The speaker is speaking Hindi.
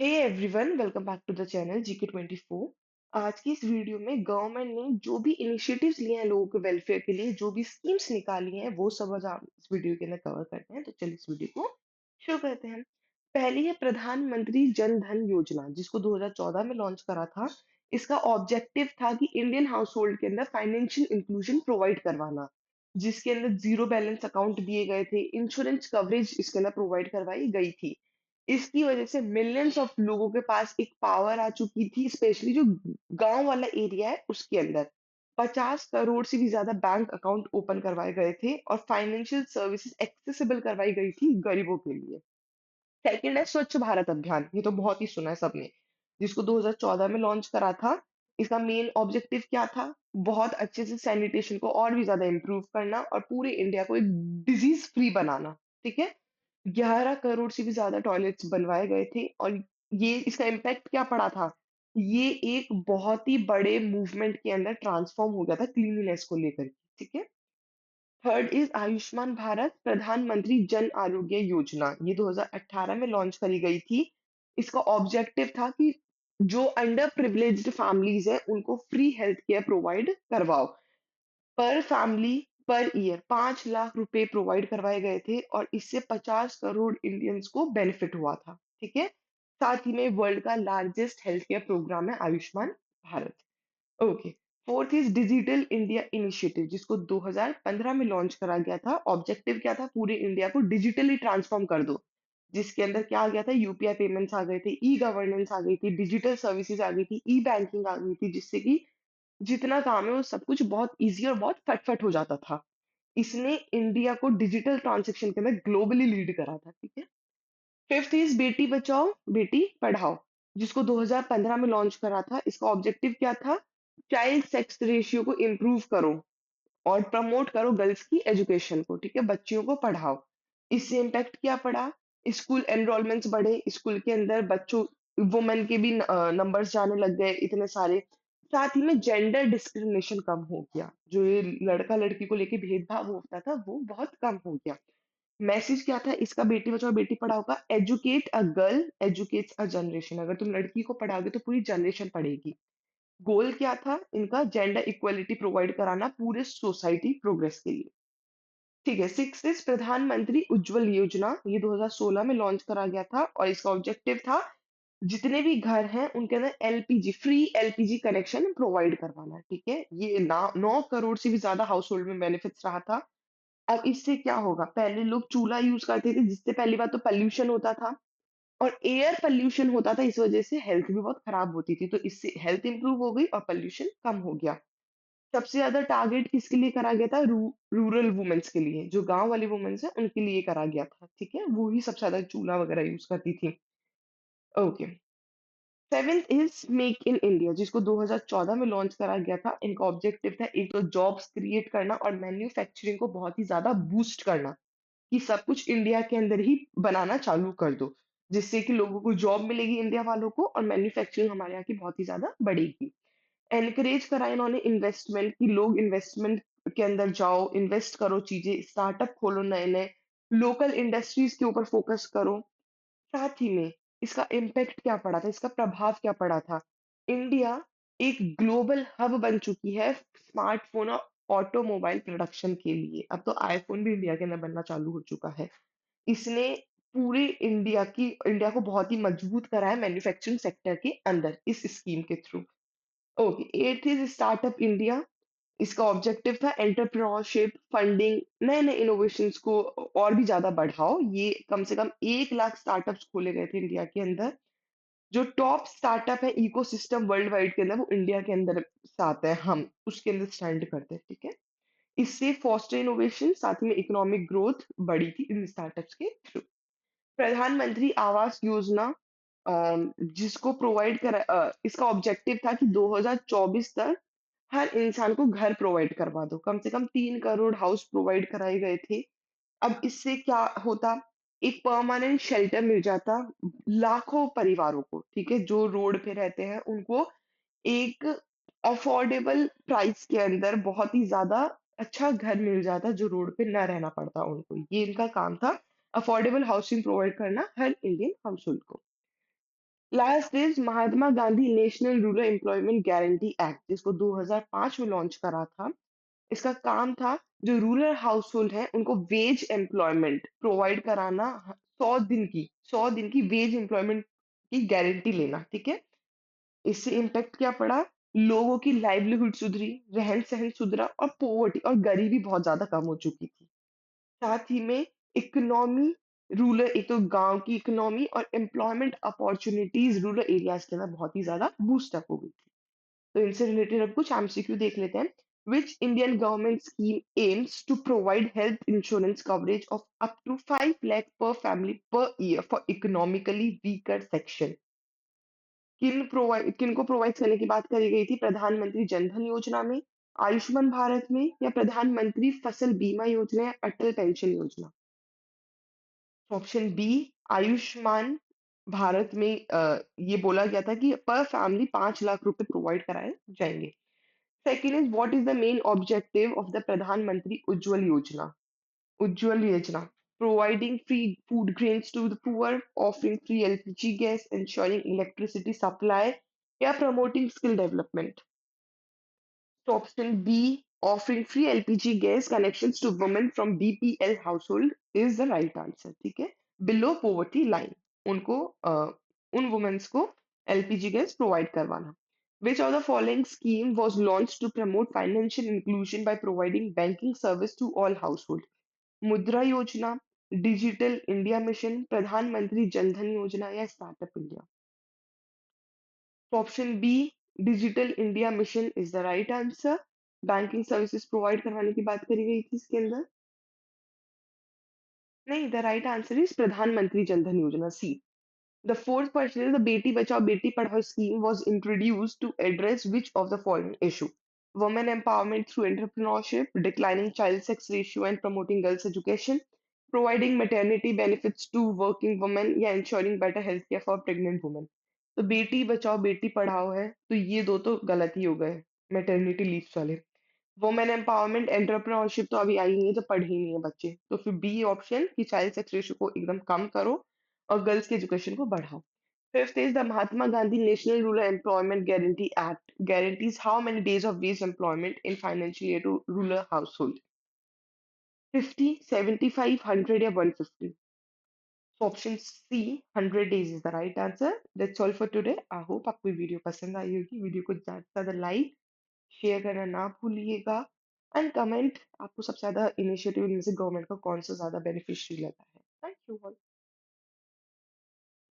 Hey everyone, welcome back to the channel GK24। आज की इस वीडियो में गवर्नमेंट ने जो भी इनिशिएटिव्स लिए हैं लोगों के वेलफेयर के लिए, जो भी स्कीम्स निकाली हैं, वो सब आज हम इस वीडियो के अंदर कवर करते हैं। तो चलिए इस वीडियो को शुरू करते हैं। पहली है प्रधानमंत्री जन धन योजना, जिसको 2014 में लॉन्च करा था। इसका ऑब्जेक्टिव था कि इंडियन हाउस होल्ड के अंदर फाइनेंशियल इंक्लूजन प्रोवाइड करवाना, जिसके अंदर जीरो बैलेंस अकाउंट दिए गए थे, इंश्योरेंस कवरेज इसके अंदर प्रोवाइड करवाई गई थी। इसकी वजह से मिलियंस ऑफ लोगों के पास एक पावर आ चुकी थी, स्पेशली जो गांव वाला एरिया है उसके अंदर 50 करोड़ से भी ज्यादा बैंक अकाउंट ओपन करवाए गए थे और फाइनेंशियल सर्विसेज एक्सेसिबल करवाई गई थी गरीबों के लिए। सेकंड है स्वच्छ भारत अभियान, ये तो बहुत ही सुना है सबने, जिसको 2014 में लॉन्च करा था। इसका मेन ऑब्जेक्टिव क्या था? बहुत अच्छे से सैनिटेशन को और भी ज्यादा इंप्रूव करना और पूरे इंडिया को एक डिजीज फ्री बनाना। ठीक है। 11 करोड़ से भी ज्यादा टॉयलेट्स बनवाए गए थे और ये इसका इम्पैक्ट क्या पड़ा था? ये एक बहुत ही बड़े मूवमेंट के अंदर ट्रांसफॉर्म हो गया था क्लीनलीनेस को लेकर के। ठीक है। थर्ड इज आयुष्मान भारत प्रधानमंत्री जन आरोग्य योजना, ये 2018 में लॉन्च करी गई थी। इसका ऑब्जेक्टिव था कि जो अंडर प्रिविलेज्ड फैमिलीज है उनको फ्री हेल्थ केयर प्रोवाइड करवाओ। पर फैमिली पर ईयर 5 लाख रुपए प्रोवाइड करवाए गए थे और इससे 50 करोड़ इंडियंस को बेनिफिट हुआ था। ठीक है। साथ ही में वर्ल्ड का लार्जेस्ट हेल्थ केयर प्रोग्राम है Ayushman Bharat. Okay. Fourth is digital India initiative, जिसको 2015 में लॉन्च करा गया था। ऑब्जेक्टिव क्या था? पूरे इंडिया को डिजिटली ट्रांसफॉर्म कर दो, जिसके अंदर क्या आ गया था? यूपीआई पेमेंट्स आ गए थे, ई गवर्नेंस आ गई थी, डिजिटल सर्विसेज आ गई थी, ई बैंकिंग आ गई थी, जिससे कि जितना काम है वो सब कुछ बहुत इजी और बहुत फटफट हो जाता था। इसने इंडिया को डिजिटल ट्रांजेक्शन के अंदर ग्लोबली लीड करा था। ठीक है। फिफ्थ इज बेटी बचाओ बेटी पढ़ाओ, जिसको 2015 में लॉन्च करा था। इसका ऑब्जेक्टिव क्या था? चाइल्ड सेक्स रेशियो को इम्प्रूव करो और प्रमोट करो गर्ल्स की एजुकेशन को। ठीक है। बच्चियों को पढ़ाओ। इससे इम्पैक्ट क्या पड़ा? स्कूल एनरोलमेंट्स बढ़े, स्कूल के अंदर बच्चों वुमेन के भी नंबर्स जाने लग गए इतने सारे। साथ ही में जेंडर डिस्क्रिमिनेशन कम हो गया, जो ये लड़का लड़की को लेके भेदभाव होता था वो बहुत कम हो गया। मैसेज क्या था इसका बेटी बचाओ बेटी पढ़ाओ का? Educate a girl educates a generation, अगर तुम लड़की को पढ़ाओगे तो पूरी जनरेशन पढ़ेगी। गोल क्या था इनका? जेंडर इक्वलिटी प्रोवाइड कराना पूरे सोसाइटी प्रोग्रेस के लिए। ठीक है। सिक्स इज प्रधानमंत्री उज्जवल योजना, ये 2016 में लॉन्च करा गया था और इसका ऑब्जेक्टिव था जितने भी घर हैं उनके अंदर LPG free LPG connection provide करवाना। ठीक है। ये 9 करोड़ से भी ज्यादा हाउस होल्ड में बेनिफिट्स रहा था। अब इससे क्या होगा? पहले लोग चूल्हा यूज करते थे, जिससे पहली बात तो पॉल्यूशन होता था और एयर पॉल्यूशन होता था, इस वजह से हेल्थ भी बहुत खराब होती थी। तो इससे हेल्थ इंप्रूव हो गई और पॉल्यूशन कम हो गया। सबसे ज्यादा टारगेट किसके लिए करा गया था? रूरल वुमेन्स के लिए, जो गांव वाली वुमेन्स है उनके लिए करा गया था। ठीक है। वो ही सबसे ज्यादा चूल्हा वगैरह यूज करती थी। Okay. Seventh is make in India, जिसको 2014 में लॉन्च करा गया था। इनका ऑब्जेक्टिव था एक तो जॉब्स क्रिएट करना और मैन्युफैक्चरिंग को बहुत ही ज्यादा बूस्ट करना, कि सब कुछ इंडिया के अंदर ही बनाना चालू कर दो, जिससे कि लोगों को जॉब मिलेगी इंडिया वालों को और मैन्युफैक्चरिंग हमारे यहाँ की बहुत ही ज्यादा बढ़ेगी। एनकरेज करा इन्होंने इन्वेस्टमेंट, कि लोग इन्वेस्टमेंट के अंदर जाओ, इन्वेस्ट करो, चीजें स्टार्टअप खोलो नए नए, लोकल इंडस्ट्रीज के ऊपर फोकस करो। साथ ही में इसका इम्पैक्ट क्या पड़ा था? इसका प्रभाव क्या पड़ा था? इंडिया एक ग्लोबल हब बन चुकी है स्मार्टफोन और ऑटोमोबाइल प्रोडक्शन के लिए। अब तो आईफोन भी इंडिया के अंदर बनना चालू हो चुका है। इसने पूरे इंडिया को बहुत ही मजबूत करा है मैन्युफैक्चरिंग सेक्टर के अंदर इस स्कीम के through. Okay. It is startup India, इसका ऑब्जेक्टिव था एंटरप्रेन्योरशिप फंडिंग, नए नए इनोवेशंस को और भी ज्यादा बढ़ाओ। ये कम से कम 1 लाख स्टार्टअप्स खोले गए थे इंडिया के अंदर। जो टॉप स्टार्टअप है इकोसिस्टम वर्ल्ड वाइड के अंदर, वो इंडिया के अंदर से आता है, हम उसके अंदर स्टैंड करते हैं। ठीक है। इससे फॉस्टर इनोवेशन, साथ ही में इकोनॉमिक ग्रोथ बढ़ी थी इन स्टार्टअप्स के थ्रू। प्रधानमंत्री आवास योजना, जिसको प्रोवाइड करा इसका ऑब्जेक्टिव था कि 2024 तक हर इंसान को घर प्रोवाइड करवा दो। कम से कम 3 करोड़ हाउस प्रोवाइड कराए गए थे। अब इससे क्या होता? एक परमानेंट शेल्टर मिल जाता लाखों परिवारों को। ठीक है। जो रोड पे रहते हैं उनको एक अफोर्डेबल प्राइस के अंदर बहुत ही ज्यादा अच्छा घर मिल जाता, जो रोड पे ना रहना पड़ता उनको। ये इनका काम था, अफोर्डेबल हाउसिंग प्रोवाइड करना हर इंडियन हाउस होल्ड को। Last is Mahatma Gandhi national rural employment guarantee act, जिसको 2005 में लॉन्च करा था। इसका काम था जो रूरल हाउस होल्ड है उनको वेज एम्प्लॉयमेंट प्रोवाइड कराना, 100 दिन की वेज एम्प्लॉयमेंट की गारंटी लेना, ठीक है। इससे इम्पैक्ट क्या पड़ा? लोगों की लाइवलीहुड सुधरी, रहन सहन सुधरा और पोवर्टी और गरीबी बहुत ज्यादा कम हो चुकी थी। साथ ही में इकोनॉमी, रूरल, एक तो गांव की इकोनॉमी और एम्प्लॉयमेंट अपॉर्चुनिटीज रूरल एरियाज के अंदर बहुत ही ज्यादा बूस्ट अप हो गई थी। तो इनसे रिलेटेड अब कुछ एमसीक्यू देख लेते हैं। Which Indian government scheme aims to provide health insurance coverage of up to 5 lakh per family per year for economically weaker section? किन को प्रोवाइड करने की बात करी गई थी? प्रधानमंत्री जनधन योजना में, आयुष्मान भारत में, या प्रधानमंत्री फसल बीमा योजना या अटल पेंशन योजना? ऑप्शन बी, आयुष्मान भारत में ये बोला गया था कि पर फैमिली 5 लाख रुपए प्रोवाइड कराए जाएंगे। Second is what is the main objective of the Pradhan Mantri Ujjwala Yojana? Ujjwala Yojana, providing free food grains to the poor, offering free LPG gas, ensuring electricity supply, या प्रमोटिंग स्किल डेवलपमेंट? तो option B, offering free LPG gas connections to women from BPL household is the right answer, ठीक है। बिलो poverty line, उनको उन वुमेन्स को एलपीजी गैस प्रोवाइड करवाना। Which of the following scheme was launched to promote financial inclusion by providing banking service to all household? मुद्रा योजना, डिजिटल इंडिया मिशन, प्रधानमंत्री जनधन योजना या स्टार्टअप इंडिया? तो option B, digital India mission is the right answer. Banking services provide करवाने की बात करी गई थी इसके अंदर। नहीं, द राइट आंसर इज प्रधानमंत्री जनधन योजना, सी। The fourth question is the Beti Bachao Beti Padhao scheme was introduced to address which of the following issue? Women empowerment through entrepreneurship, declining child sex ratio and promoting girls' education, providing maternity benefits to working women, या ensuring better healthcare for pregnant women। तो बेटी बचाओ बेटी पढ़ाओ है, तो ये दो तो गलत ही हो गए, मैटरनिटी लीव्स वाले। वुमेन एम्पावरमेंट एंटरप्रेन्योरशिप तो अभी आई नहीं है, तो पढ़ ही नहीं है बच्चे, तो फिर बी ऑप्शन कि चाइल्ड सेक्स रेशियो को एकदम कम करो और गर्ल्स की एजुकेशन को बढ़ाओ। Fifth is the Mahatma Gandhi national rural employment guarantee act guarantees how many days of wage employment in financial year to rural household? 50, 75, 100 या 150? So option C, 100 days is the right answer. That's all for today. I hope आपको ये वीडियो पसंद आई होगी। वीडियो को ज्यादा से ज्यादा लाइक शेयर करना ना भूलिएगा एंड कमेंट आपको सबसे ज्यादा इनिशिएटिव इनमें से गवर्नमेंट का कौन सा ज्यादा बेनिफिशियरी लगा है। Thank you all.